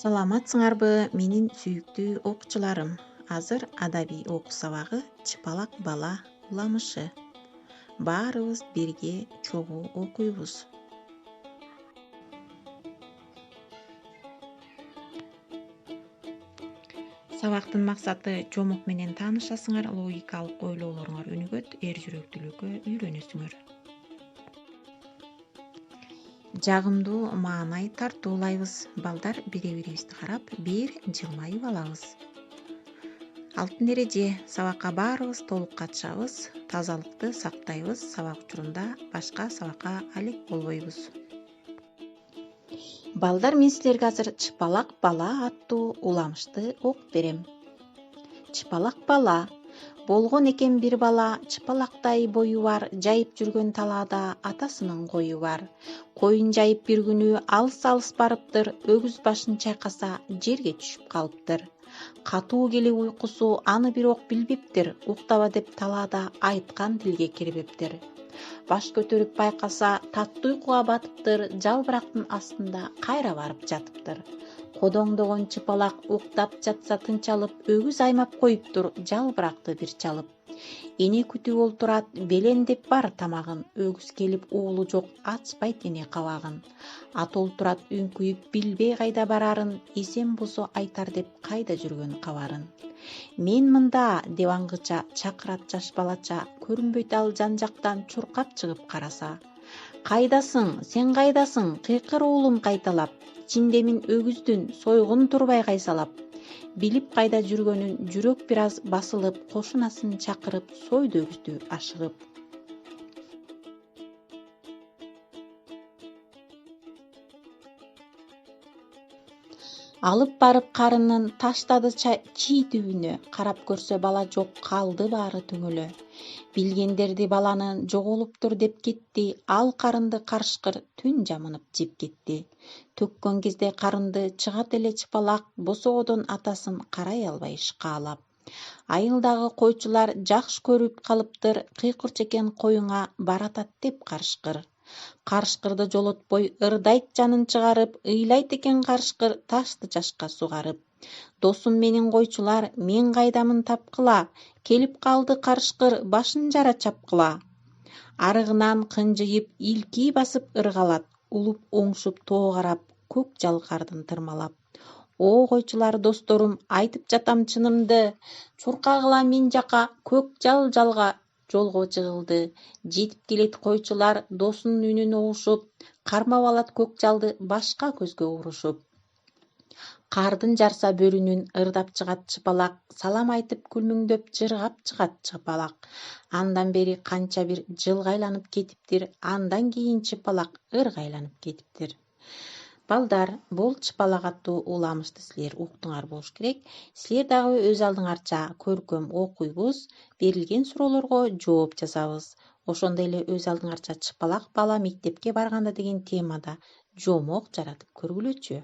Саламатсыңарбы менин сүйүктүү окуучуларым. Азыр адабий окуу сабагы Чыпалак бала уламышы. Баарыбыз бирге чогуу окуйбуз. Сабактын максаты жомок менен таанышасыңар, логикалык ойлоолоруңар өнүгөт, эр жүрөктүүлүккө үйрөнөсүңөр. Жагымдуу маанай тартуулайбыз. Балдар бири-бирибизди карап бир жылмайып алабыз. Алтын эреже: сабакка баарыбыз толук катышабыз, тазалыкты сактайбыз, сабак учурунда башка сабакка алек болбойбуз. Балдар, мен силерге азыр Чыпалак бала аттуу уламышты окуп берем. Чыпалак бала. Болгон экен бир бала, чыпалактай бою бар, жайып жүргөн талаада атасынын кою бар. Коюн жайып бир күнү алыс барыптыр, өгүз башын чайкаса жерге түшүп калыптыр. Катуу келип уйкусу аны бирок билбептир, уктаба деп талаада айткан тилге кирбептир. Баш көтөрүп байкаса таттуу уйкуга батыптыр, жалбырактын астында кайра барып жатыптыр. Кодоңдогон чыпалак уктап жатса тынчалып, өгүз аймап коюптур жалбыракты бир чалып. Эне күтүп олтурат, белендеп бар тамагын, өгүз келип уулу жок, ачпайт эне кабагын. Ат олтурат үңкүйүп, билбей кайда барарын, эсен болсо айтар деп кайда жүргөн кабарын. Мен мында деп аңгыча чакырат жаш балача, көрүнбөйт ал жан жактан чуркап чыгып караса. Кайдасың, сен кайдасың, кыйкыр уулум кайталап, чиндемин өгүздүн, сойгун турбай кайсалап. Билип кайда жүргөнүн жүрөк бир аз басылып, кошунасын чакырып, сойду өгүздү ашыгып. Алып барып карынын таштады чий түбүнө, карап көрсө бала жок, калды баары түңөлө. Билгендерди баланын жоголуптур деп кетти, ал карынды карышкыр түн жамынып жеп кетти. Төккөн кезде карынды чыгат эле чыпалак, босогодон атасын карай албай шкаалап. Айылдагы койчулар жакшы көрүп калыптыр, кыйкырчу экен коюңа баратат деп карышкыр. Карышкырды жолотпой ырдайт жанын чыгарып, ыйлайт экен карышкыр ташты жашка сугарып. Досум менин койчулар, мен кайдамын тапкыла, келип калды карышкыр башын жара чапкыла. Арыгынан кынжыйып, илки басып ыргалат, улуп оңшуп тоо карап, көк жал кардын тырмалап. О койчулар досторум, айтып жатам чынымды, чуркагыла мен жака, көк жалга жолго жыгылды. Жетип келет койчулар досунун үнүн угушуп, кармап алат көк жалды башка көзгө урушуп. Кардын жарса бөрүнүн ырдап чыгат чыпалак, салам айтып күлмүңдөп жыргап чыгат чыпалак. Андан бери канча бир жылга айланып кетиптир, андан кийин чыпалак ыргайланып кетиптир. Балдар, бул Чыпалак аттуу уламышты силер уктуңар болуш керек. Силер дагы өз алдыңарча көркөм окуйбуз, берилген суроолорго жооп жазабыз. Ошондой эле өз алдыңарча Чыпалак бала мектепке барганда деген темада жомок жаратып көргүлөчү.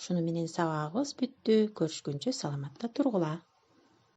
Ушуну менен сабагыбыз бүттү. Көрүшкөнчө саламатта тургула.